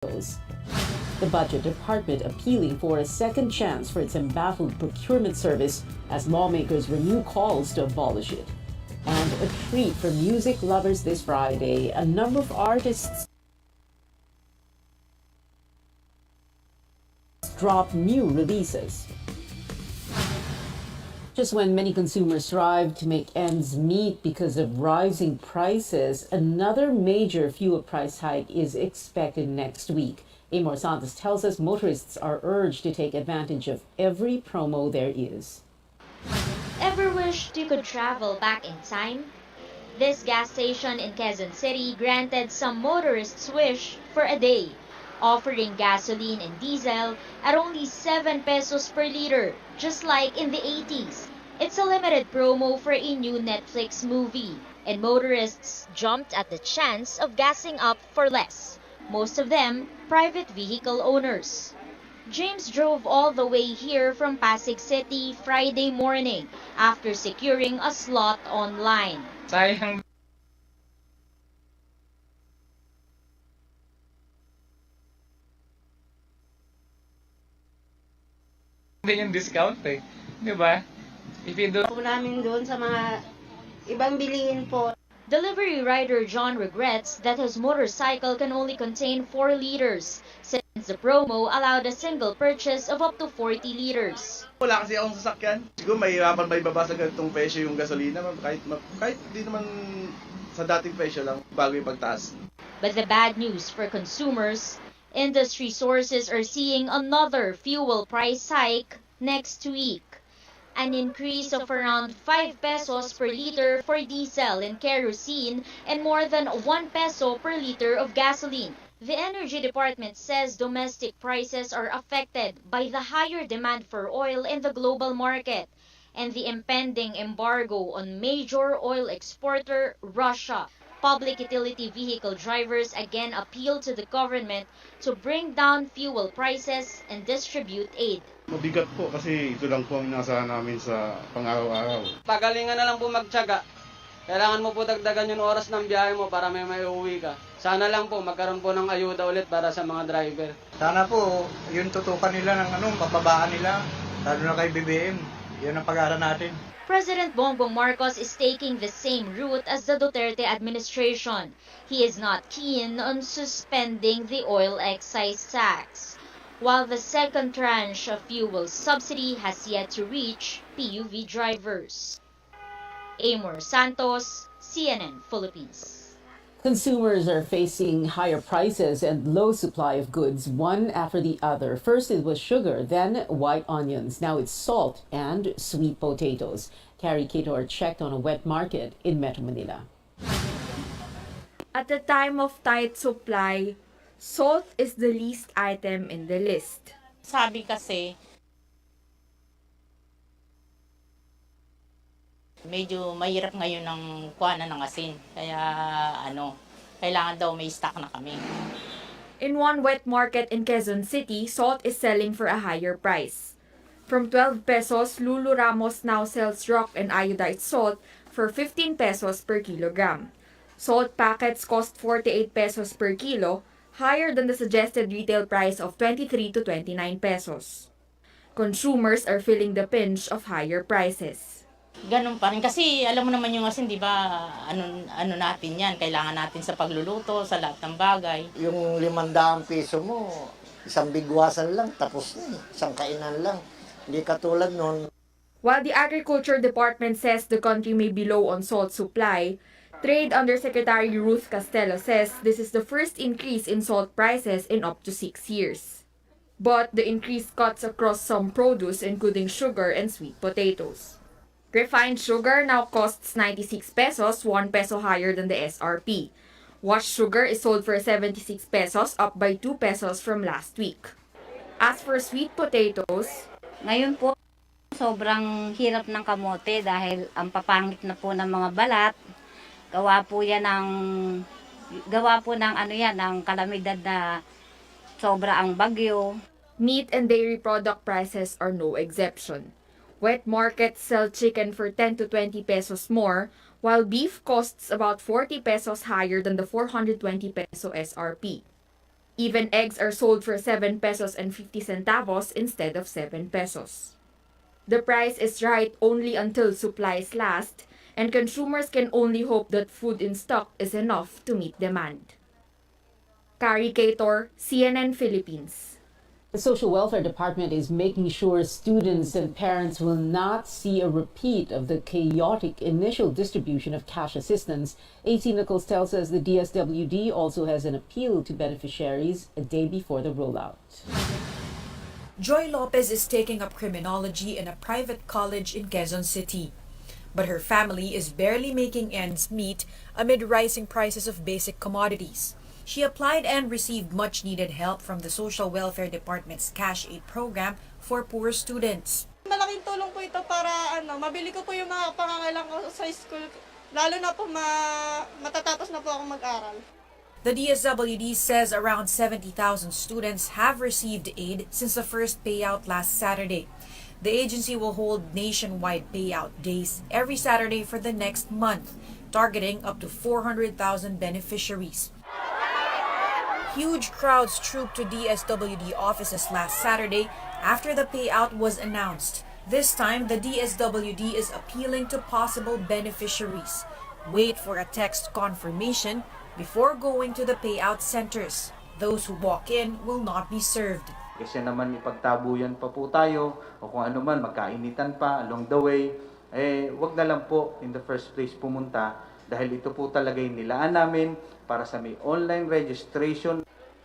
The Budget Department appealing for a second chance for its embattled procurement service as lawmakers renew calls to abolish it. And a treat for music lovers this Friday. A number of artists drop new releases. Just when many consumers strive to make ends meet because of rising prices, another major fuel price hike is expected next week. Amor Santos tells us motorists are urged to take advantage of every promo there is. Ever wished you could travel back in time? This gas station in Quezon City granted some motorists' wish for a day, offering gasoline and diesel at only 7 pesos per liter, just like in the 80s. It's a limited promo for a new Netflix movie, and motorists jumped at the chance of gassing up for less. Most of them private vehicle owners. James drove all the way here from Pasig City Friday morning after securing a slot online. Sayang din yung discount eh. Di ba? If you do po namin doon sa mga ibang bilihin po. Delivery rider John regrets that his motorcycle can only contain 4 liters since the promo allowed a single purchase of up to 40 liters. Wala kasi akong sasakyan. Siguro mahirapan ba ibaba sa ganitong presyo yung gasolina, kahit di naman sa dating presyo lang bago yung pagtaas. But the bad news for consumers, industry sources are seeing another fuel price hike next week. An increase of around 5 pesos per liter for diesel and kerosene and more than 1 peso per liter of gasoline. The Energy Department says domestic prices are affected by the higher demand for oil in the global market and the impending embargo on major oil exporter Russia. Public utility vehicle drivers again appeal to the government to bring down fuel prices and distribute aid. Mabigat po kasi ito lang po ang inasahan namin sa pang-araw-araw. Pagalingan na lang po magtiyaga. Kailangan mo po dagdagan yung oras ng biyahe mo para may uwi ka. Sana lang po magkaroon po ng ayuda ulit para sa mga driver. Sana po yung tutukan nila ng babaan nila, lalo na kay BBM. Yun ang pag-aaral natin. President Bongbong Marcos is taking the same route as the Duterte administration. He is not keen on suspending the oil excise tax, while the second tranche of fuel subsidy has yet to reach PUV drivers. Amor Santos, CNN Philippines. Consumers are facing higher prices and low supply of goods, one after the other. First it was sugar, then white onions. Now it's salt and sweet potatoes. Carrie Cator checked on a wet market in Metro Manila. At the time of tight supply, salt is the least item in the list. Sabi kasi, medyo mahirap ngayon ng kuhanan ng asin. Kaya kailangan daw may stock na kami. In one wet market in Quezon City, salt is selling for a higher price. From 12 pesos, Lulu Ramos now sells rock and iodized salt for 15 pesos per kilogram. Salt packets cost 48 pesos per kilo, higher than the suggested retail price of 23 to 29 pesos. Consumers are feeling the pinch of higher prices. Ganun pa rin. Kasi alam mo naman yung asin, di ba, ano natin yan. Kailangan natin sa pagluluto, sa lahat ng bagay. Yung 500 piso mo, isang bigwasan lang, tapos na isang kainan lang. Hindi katulad nun. While the Agriculture Department says the country may be low on salt supply, Trade Undersecretary Ruth Castelo says this is the first increase in salt prices in up to 6 years. But the increase cuts across some produce including sugar and sweet potatoes. Refined sugar now costs 96 pesos, 1 peso higher than the SRP. Washed sugar is sold for 76 pesos, up by 2 pesos from last week. As for sweet potatoes, Ngayon po, sobrang hirap ng kamote dahil ang papangit na po ng mga balat. Gawa po ng kalamidad na sobra ang bagyo. meat and dairy product prices are no exception. Wet markets sell chicken for 10 to 20 pesos more, while beef costs about 40 pesos higher than the 420 peso SRP. Even eggs are sold for 7 pesos and 50 centavos instead of 7 pesos. The price is right only until supplies last, and consumers can only hope that food in stock is enough to meet demand. Carrie Cator, CNN Philippines. The Social Welfare Department is making sure students and parents will not see a repeat of the chaotic initial distribution of cash assistance. AC Nichols tells us the DSWD also has an appeal to beneficiaries a day before the rollout. Joy Lopez is taking up criminology in a private college in Quezon City. But her family is barely making ends meet amid rising prices of basic commodities. She applied and received much-needed help from the Social Welfare Department's Cash Aid program for poor students. Malaking tulong po ito para mabili ko po yung mga pangangailangan ko sa school, lalo na po matatapos na po ako mag-aral. The DSWD says around 70,000 students have received aid since the first payout last Saturday. The agency will hold nationwide payout days every Saturday for the next month, targeting up to 400,000 beneficiaries. Huge crowds trooped to DSWD offices last Saturday after the payout was announced. This time, the DSWD is appealing to possible beneficiaries. Wait for a text confirmation before going to the payout centers. Those who walk in will not be served. Kasi naman ipagtabuyan pa po tayo o kung ano man magkainitan pa along the way, wag na lang po in the first place pumunta dahil ito po talaga yung nilaan namin para sa may online registration.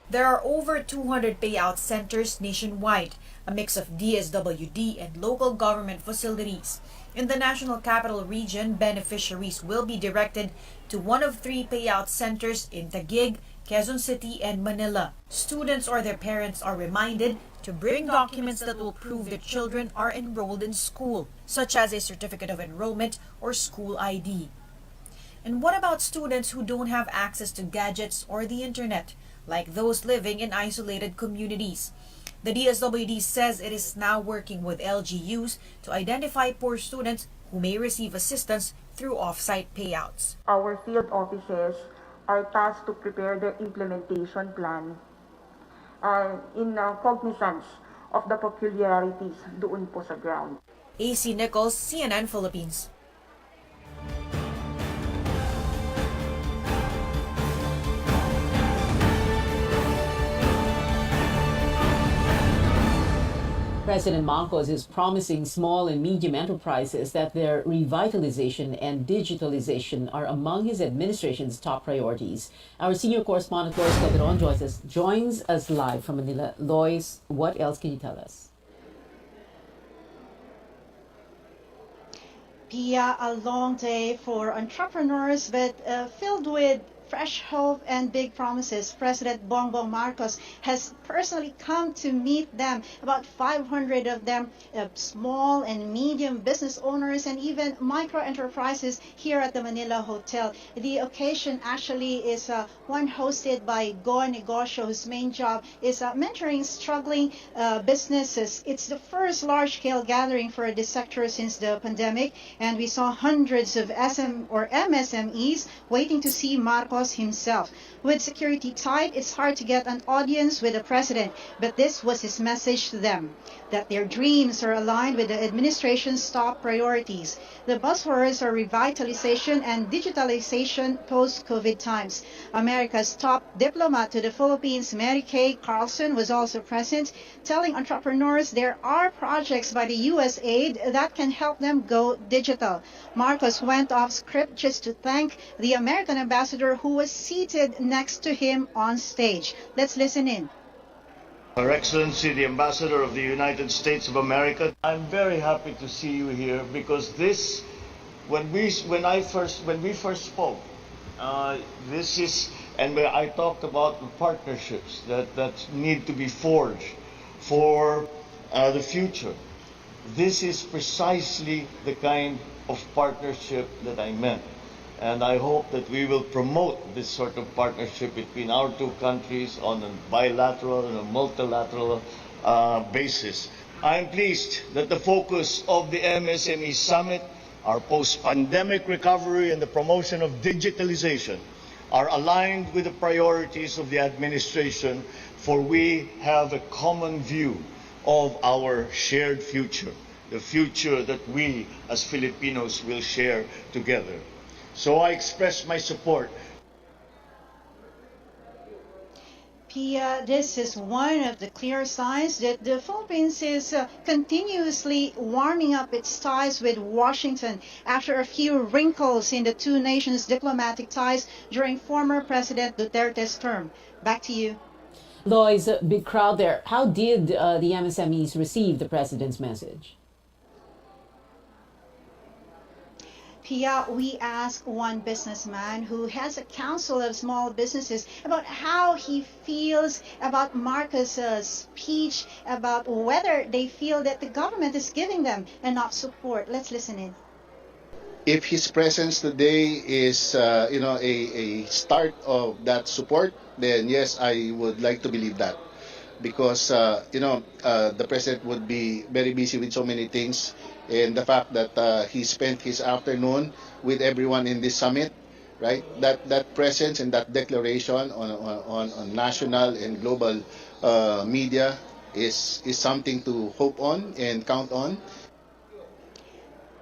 There are over 200 payout centers nationwide, a mix of DSWD and local government facilities. In the National Capital Region, beneficiaries will be directed to one of 3 payout centers in Taguig, Quezon City, and Manila. Students or their parents are reminded to bring documents that will prove their children are enrolled in school, such as a certificate of enrollment or school ID. And what about students who don't have access to gadgets or the internet, like those living in isolated communities? The DSWD says it is now working with LGUs to identify poor students who may receive assistance through off-site payouts. Our field offices are tasked to prepare their implementation plan in cognizance of the peculiarities doon po sa ground. AC Nichols, CNN Philippines. President Marcos is promising small and medium enterprises that their revitalization and digitalization are among his administration's top priorities. Our senior correspondent, Lois Calderon, joins us live from Manila. Lois, what else can you tell us? Pia, a long day for entrepreneurs, but filled with fresh hope and big promises. President Bongbong Marcos has personally come to meet them, about 500 of them, small and medium business owners and even micro enterprises here at the Manila Hotel. The occasion actually is one hosted by Go Negosyo, whose main job is mentoring struggling businesses. It's the first large-scale gathering for this sector since the pandemic, and we saw hundreds of MSMEs waiting to see Marcos himself. With security tight, it's hard to get an audience with the president, but this was his message to them, that their dreams are aligned with the administration's top priorities. The buzzwords are revitalization and digitalization post-COVID times. America's top diplomat to the Philippines, Mary Kay Carlson, was also present, telling entrepreneurs there are projects by the USAID that can help them go digital. Marcos went off script just to thank the American ambassador who was seated next to him on stage. Let's listen in. Her Excellency, the Ambassador of the United States of America, I'm very happy to see you here because this, when we first spoke, this is, and where I talked about the partnerships that need to be forged for the future. This is precisely the kind of partnership that I meant. And I hope that we will promote this sort of partnership between our two countries on a bilateral and a multilateral basis. I'm pleased that the focus of the MSME Summit, our post-pandemic recovery and the promotion of digitalization, are aligned with the priorities of the administration, for we have a common view of our shared future, the future that we as Filipinos will share together. So I express my support. Pia, this is one of the clear signs that the Philippines is continuously warming up its ties with Washington after a few wrinkles in the two nations' diplomatic ties during former President Duterte's term. Back to you. Lois, a big crowd there. How did the MSMEs receive the president's message? Pia, we asked one businessman who has a council of small businesses about how he feels about Marcos's speech, about whether they feel that the government is giving them enough support. Let's listen in. If his presence today is, a start of that support, then yes, I would like to believe that. Because, the president would be very busy with so many things. And the fact that he spent his afternoon with everyone in this summit, right? That presence and that declaration on national and global media is something to hope on and count on.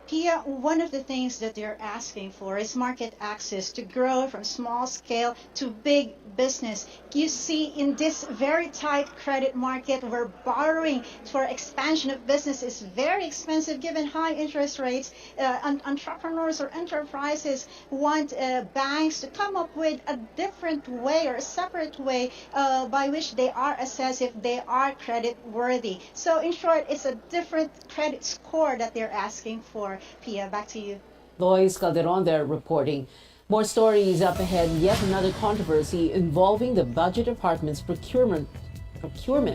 Pia, one of the things that they're asking for is market access to grow from small scale to big business. You see, in this very tight credit market where borrowing for expansion of business is very expensive given high interest rates, entrepreneurs or enterprises want banks to come up with a different way or a separate way by which they are assessed if they are credit worthy. So in short, it's a different credit score that they're asking for. Pia, back to you. Lois Calderon there reporting. More stories up ahead. Yet another controversy involving the Budget Department's procurement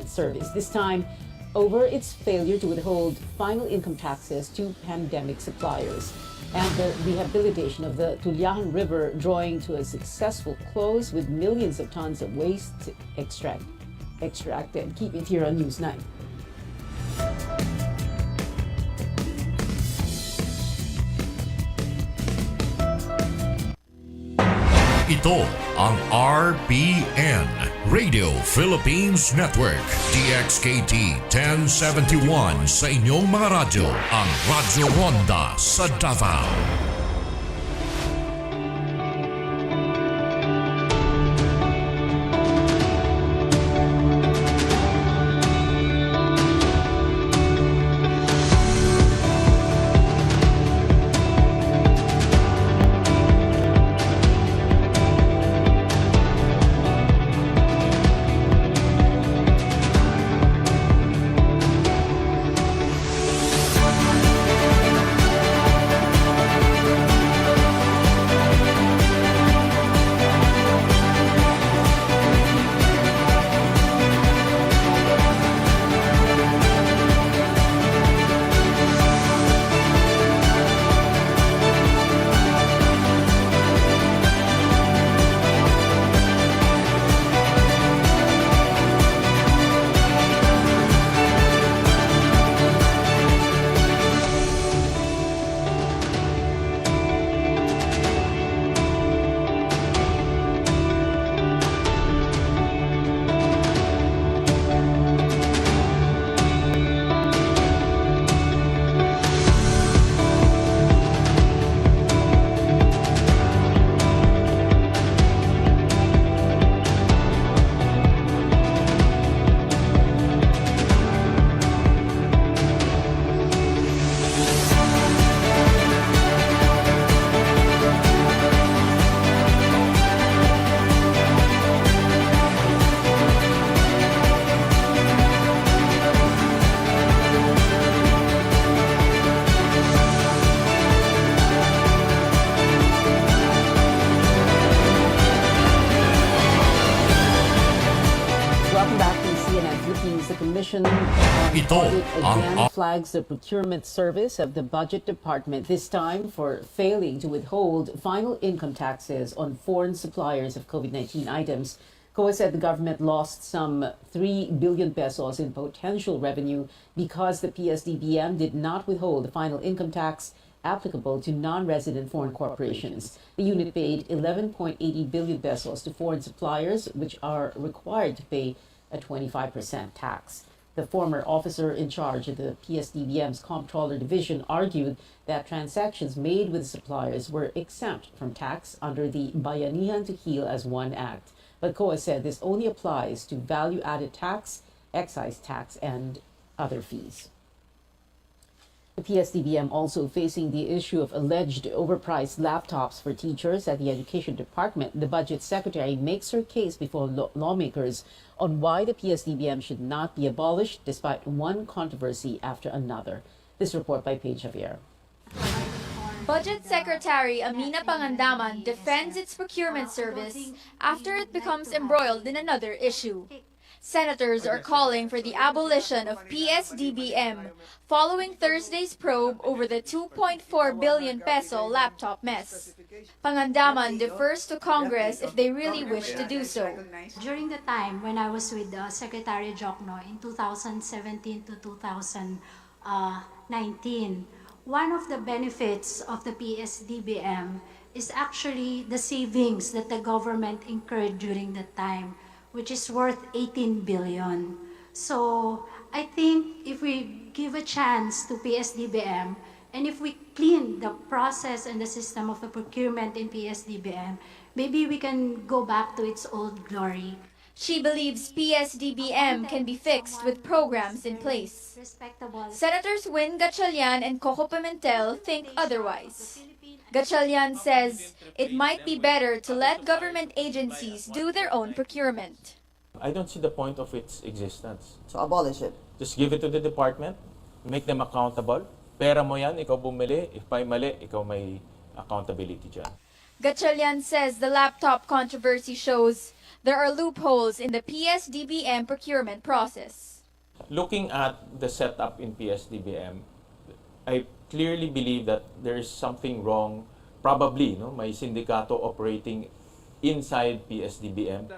service. This time over its failure to withhold final income taxes to pandemic suppliers. And the rehabilitation of the Tulyahan River drawing to a successful close with millions of tons of waste extracted. Keep it here on News 9. Ito ang RPN, Radio Philippines Network, DXKT 1071 sa inyong mga radyo, ang Radyo Ronda sa Davao. Ito again flags the procurement service of the Budget Department, this time for failing to withhold final income taxes on foreign suppliers of COVID-19 items. COA said the government lost some 3 billion pesos in potential revenue because the PSDBM did not withhold the final income tax applicable to non-resident foreign corporations. The unit paid 11.80 billion pesos to foreign suppliers, which are required to pay a 25% tax. The former officer in charge of the PSDBM's Comptroller Division argued that transactions made with suppliers were exempt from tax under the Bayanihan to Heal as One Act. But COA said this only applies to value-added tax, excise tax, and other fees. The PSDBM also facing the issue of alleged overpriced laptops for teachers at the Education Department. The Budget Secretary makes her case before lawmakers on why the PSDBM should not be abolished despite one controversy after another. This report by Paige Javier. Budget Secretary Amina Pangandaman defends its procurement service after it becomes embroiled in another issue. Senators are calling for the abolition of PSDBM following Thursday's probe over the 2.4 billion peso laptop mess. Pangandaman defers to Congress if they really wish to do so. During the time when I was with Secretary Jokno in 2017 to 2019, one of the benefits of the PSDBM is actually the savings that the government incurred during that time, which is worth 18 billion. So I think if we give a chance to PSDBM, and if we clean the process and the system of the procurement in PSDBM, maybe we can go back to its old glory. She believes PSDBM can be fixed with programs in place. Senators Win Gatchalian and Coco Pimentel think otherwise. Gatchalian says it might be better to let government agencies do their own procurement. I don't see the point of its existence. So abolish it. Just give it to the department, make them accountable. Pera mo yan, ikaw bumili. If may mali, ikaw may accountability dyan. Gatchalian says the laptop controversy shows there are loopholes in the PSDBM procurement process. Looking at the setup in PSDBM, I clearly believe that there is something wrong. Probably, may sindikato operating inside PSDBM.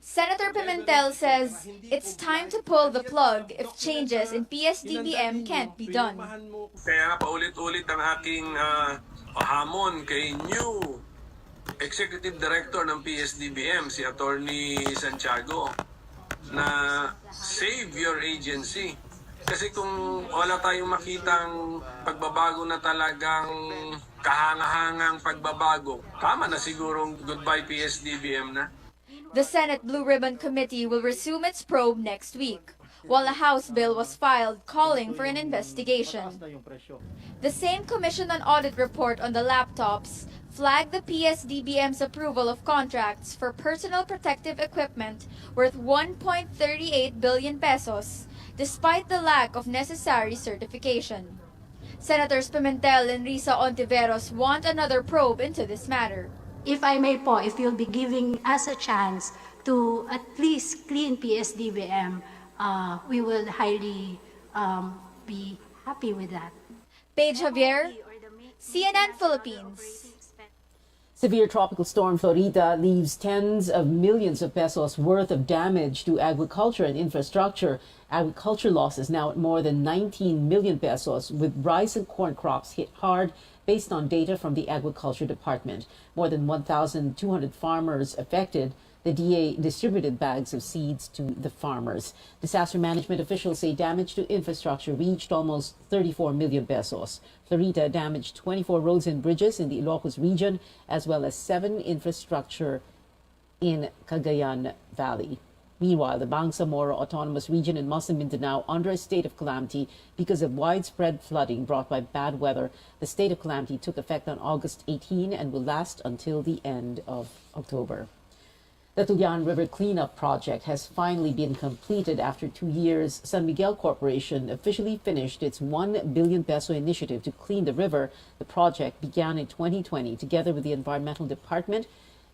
Senator Pimentel says it's time to pull the plug if changes in PSDBM can't be done. Kaya paulit-ulit ang aking hamon kay new Executive Director ng PSDBM, si Attorney Santiago, na save your agency. Kasi kung wala tayong makitang pagbabago na talagang kahanga-hangang pagbabago, tama na sigurong goodbye PSDBM na. The Senate Blue Ribbon Committee will resume its probe next week, while a House bill was filed calling for an investigation. The same Commission on Audit report on the laptops flagged the PSDBM's approval of contracts for personal protective equipment worth 1.38 billion pesos, despite the lack of necessary certification. Senators Pimentel and Risa Ontiveros want another probe into this matter. If I may po, if you'll be giving us a chance to at least clean PSDBM, we will highly be happy with that. Paige Javier, CNN Philippines. Severe tropical storm Florida leaves tens of millions of pesos worth of damage to agriculture and infrastructure. Agriculture losses now at more than 19 million pesos, with rice and corn crops hit hard based on data from the Agriculture Department. More than 1,200 farmers affected. The DA distributed bags of seeds to the farmers. Disaster management officials say damage to infrastructure reached almost 34 million pesos. Florida damaged 24 roads and bridges in the Ilocos region, as well as 7 infrastructure in Cagayan Valley. Meanwhile, the Bangsamoro Autonomous Region in Muslim Mindanao under a state of calamity because of widespread flooding brought by bad weather. The state of calamity took effect on August 18 and will last until the end of October. The Tulian River Cleanup Project has finally been completed after 2 years. San Miguel Corporation officially finished its 1 billion peso initiative to clean the river. The project began in 2020 together with the Environmental Department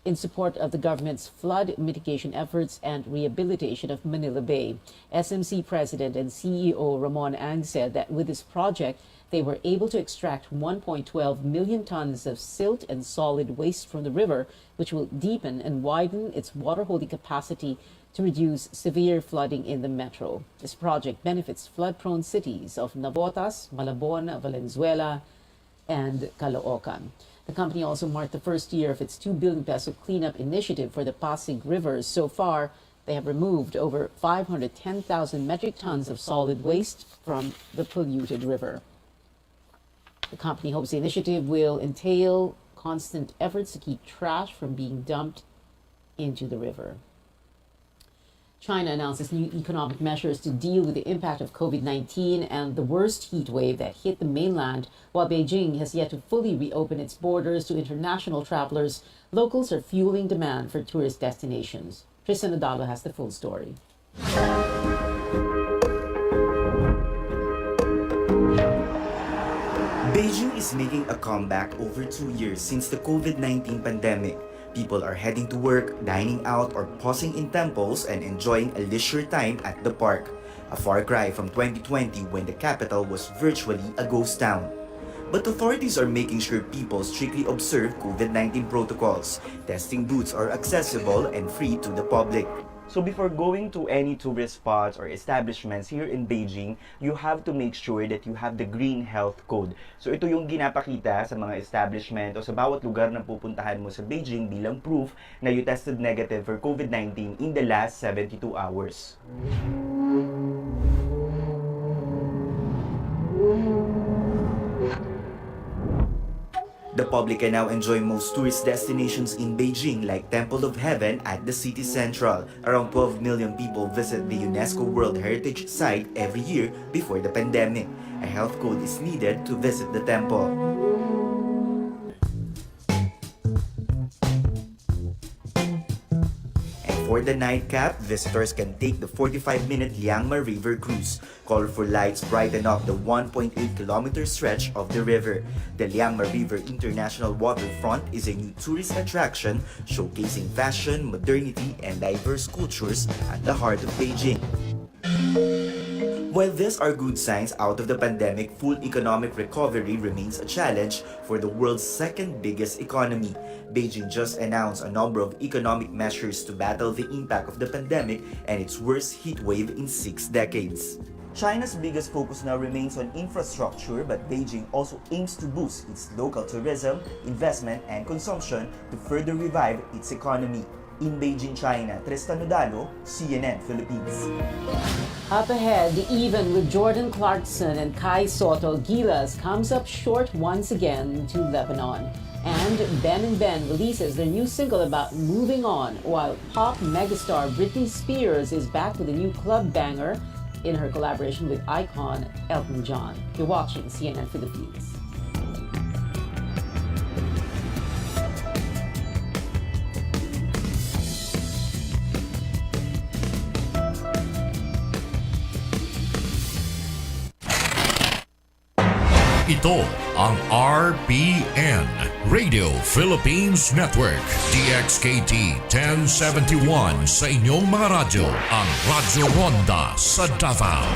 in support of the government's flood mitigation efforts and rehabilitation of Manila Bay. SMC President and CEO Ramon Ang said that with this project, they were able to extract 1.12 million tons of silt and solid waste from the river, which will deepen and widen its water holding capacity to reduce severe flooding in the metro. This project benefits flood-prone cities of Navotas, Malabon, Valenzuela, and Caloocan. The company also marked the first year of its 2 billion peso cleanup initiative for the Pasig rivers. So far, they have removed over 510,000 metric tons of solid waste from the polluted river. The company hopes the initiative will entail constant efforts to keep trash from being dumped into the river. China announces new economic measures to deal with the impact of COVID-19 and the worst heat wave that hit the mainland, while Beijing has yet to fully reopen its borders to international travelers. Locals are fueling demand for tourist destinations. Tristan Adalo has the full story. Beijing is making a comeback over 2 years since the COVID-19 pandemic. People are heading to work, dining out, or pausing in temples and enjoying a leisure time at the park. A far cry from 2020 when the capital was virtually a ghost town. But authorities are making sure people strictly observe COVID-19 protocols. Testing booths are accessible and free to the public. So before going to any tourist spots or establishments here in Beijing, you have to make sure that you have the Green Health Code. So ito yung ginapakita sa mga establishment o sa bawat lugar na pupuntahan mo sa Beijing bilang proof na you tested negative for COVID-19 in the last 72 hours. The public can now enjoy most tourist destinations in Beijing like Temple of Heaven at the city central. Around 12 million people visit the UNESCO World Heritage Site every year before the pandemic. A health code is needed to visit the temple. For the nightcap, visitors can take the 45-minute Liangma River cruise. Colorful lights brighten up the 1.8-kilometer stretch of the river. The Liangma River International Waterfront is a new tourist attraction showcasing fashion, modernity, and diverse cultures at the heart of Beijing. While these are good signs out of the pandemic, full economic recovery remains a challenge for the world's second biggest economy. Beijing just announced a number of economic measures to battle the impact of the pandemic and its worst heat wave in 6 decades. China's biggest focus now remains on infrastructure, but Beijing also aims to boost its local tourism, investment, and consumption to further revive its economy. In Beijing, China, Tristan Odalo, CNN Philippines. Up ahead, the even with Jordan Clarkson and Kai Soto, Gilas comes up short once again to Lebanon. And Ben and Ben releases their new single about moving on, while pop megastar Britney Spears is back with a new club banger in her collaboration with icon Elton John. You're watching CNN Philippines. Ito ang RBN, Radio Philippines Network, DXKT 1071 sa inyong mga radyo, ang Radyo Ronda sa Davao.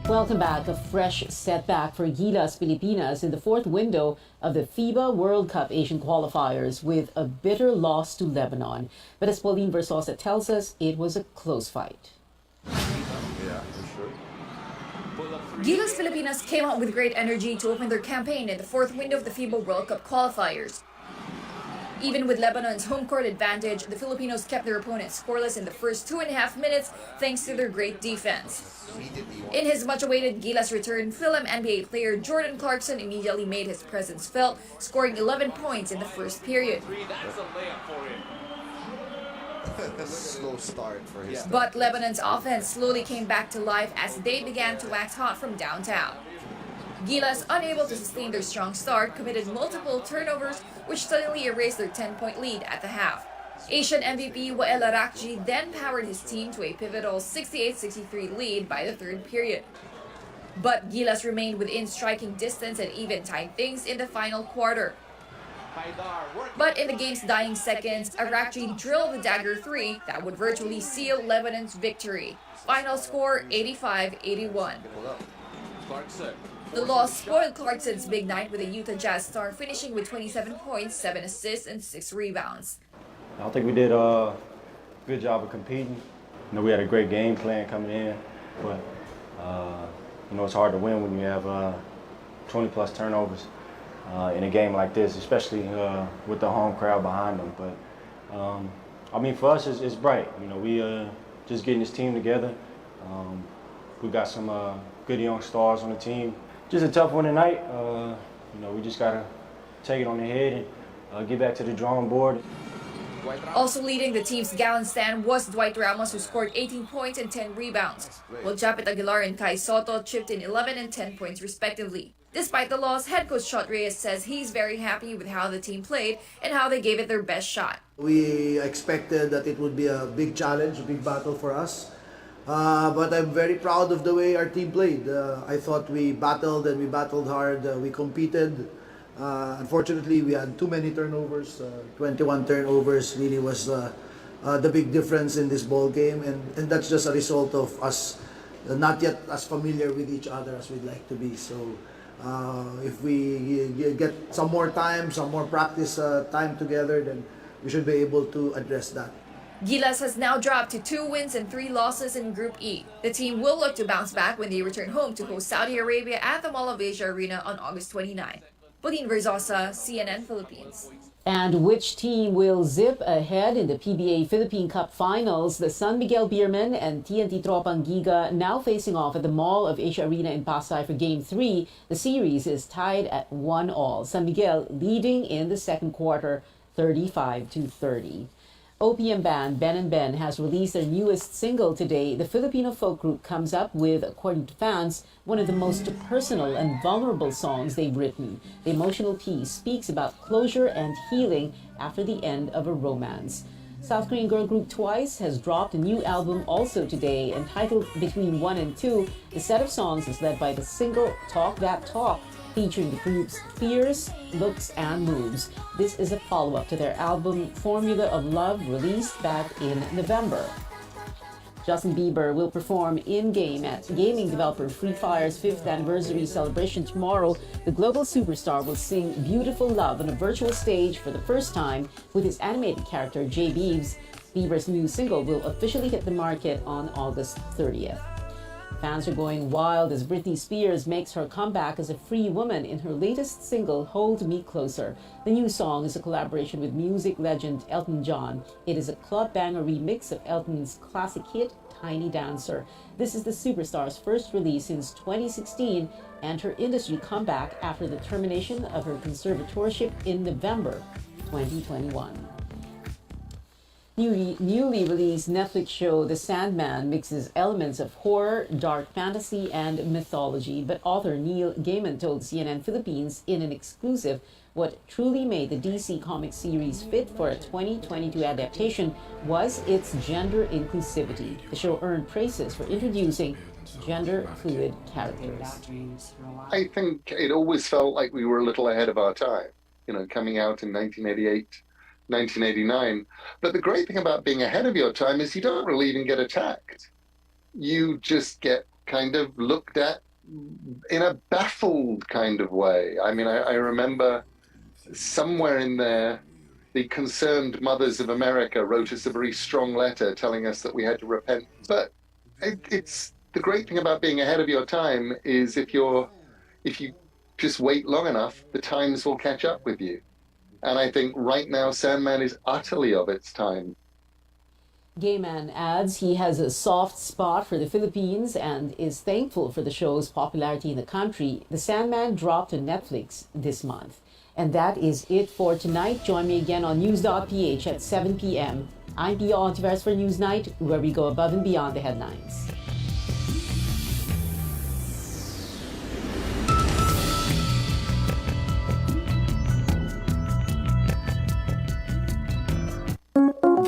Welcome back. A fresh setback for Gilas Pilipinas in the fourth window of the FIBA World Cup Asian qualifiers with a bitter loss to Lebanon. But as Pauline Versosa tells us, it was a close fight. Gilas Pilipinas came out with great energy to open their campaign in the fourth window of the FIBA World Cup qualifiers. Even with Lebanon's home court advantage, the Filipinos kept their opponents scoreless in the first 2.5 minutes thanks to their great defense. In his much-awaited Gilas return, Philem NBA player Jordan Clarkson immediately made his presence felt, scoring 11 points in the first period. Slow start for his But Lebanon's offense slowly came back to life as they began to wax hot from downtown. Gilas, unable to sustain their strong start, committed multiple turnovers which suddenly erased their 10-point lead at the half. Asian MVP Wael Arakji then powered his team to a pivotal 68-63 lead by the third period. But Gilas remained within striking distance and even tied things in the final quarter. But in the game's dying seconds, Arakji drilled the dagger 3 that would virtually seal Lebanon's victory. Final score 85-81. The loss spoiled Clarkson's big night with a Utah Jazz star finishing with 27 points, 7 assists, and 6 rebounds. I think we did a good job of competing. You know, we had a great game plan coming in, but you know, it's hard to win when you have 20-plus turnovers in a game like this, especially with the home crowd behind them. But I mean, for us, it's bright. You know, we just getting this team together. We got some good young stars on the team. Just a tough one tonight. You know, we just gotta take it on the head and get back to the drawing board. Also leading the team's gallant stand was Dwight Ramos, who scored 18 points and 10 rebounds, while Japet Aguilar and Kai Soto chipped in 11 and 10 points respectively. Despite the loss, head coach Shot Reyes says he's very happy with how the team played and how they gave it their best shot. We expected that it would be a big challenge, a big battle for us. But I'm very proud of the way our team played. I thought we battled and we battled hard. We competed. Unfortunately, we had too many turnovers. 21 turnovers really was the big difference in this ball game, and that's just a result of us not yet as familiar with each other as we'd like to be. So if we get some more time, some more practice time together, then we should be able to address that. Gilas has now dropped to 2 wins and 3 losses in Group E. The team will look to bounce back when they return home to host Saudi Arabia at the Mall of Asia Arena on August 29. Pauline Versosa, CNN Philippines. And which team will zip ahead in the PBA Philippine Cup Finals? The San Miguel Beermen and TNT Tropang Giga now facing off at the Mall of Asia Arena in Pasay for Game 3. The series is tied at 1-1. San Miguel leading in the second quarter, 35-30. OPM band Ben & Ben has released their newest single today. The Filipino folk group comes up with, according to fans, one of the most personal and vulnerable songs they've written. The emotional piece speaks about closure and healing after the end of a romance. South Korean girl group Twice has dropped a new album also today entitled Between 1 and 2. The set of songs is led by the single Talk That Talk, featuring the group's fears, looks, and moves. This is a follow-up to their album Formula of Love, released back in November. Justin Bieber will perform in-game at gaming developer Free Fire's 5th anniversary celebration tomorrow. The global superstar will sing Beautiful Love on a virtual stage for the first time with his animated character J. Beeves. Bieber's new single will officially hit the market on August 30th. Fans are going wild as Britney Spears makes her comeback as a free woman in her latest single, Hold Me Closer. The new song is a collaboration with music legend Elton John. It is a club banger remix of Elton's classic hit, Tiny Dancer. This is the superstar's first release since 2016 and her industry comeback after the termination of her conservatorship in November 2021. Newly released Netflix show The Sandman mixes elements of horror, dark fantasy, and mythology, but author Neil Gaiman told CNN Philippines in an exclusive what truly made the DC Comics series fit for a 2022 adaptation was its gender inclusivity. The show earned praises for introducing gender-fluid characters. I think it always felt like we were a little ahead of our time, you know, coming out in 1988. 1989. But the great thing about being ahead of your time is you don't really even get attacked. You just get kind of looked at in a baffled kind of way. I mean, I remember somewhere in there, the Concerned Mothers of America wrote us a very strong letter telling us that we had to repent. But it's the great thing about being ahead of your time is if you just wait long enough, the times will catch up with you. And I think right now, Sandman is utterly of its time. Gayman adds he has a soft spot for the Philippines and is thankful for the show's popularity in the country. The Sandman dropped to Netflix this month. And that is it for tonight. Join me again on News.ph at 7 p.m. I'm Pia Ontiveros for Newsnight, where we go above and beyond the headlines.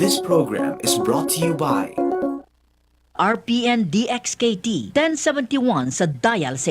This program is brought to you by RPN DXKT 1071 sa dial sa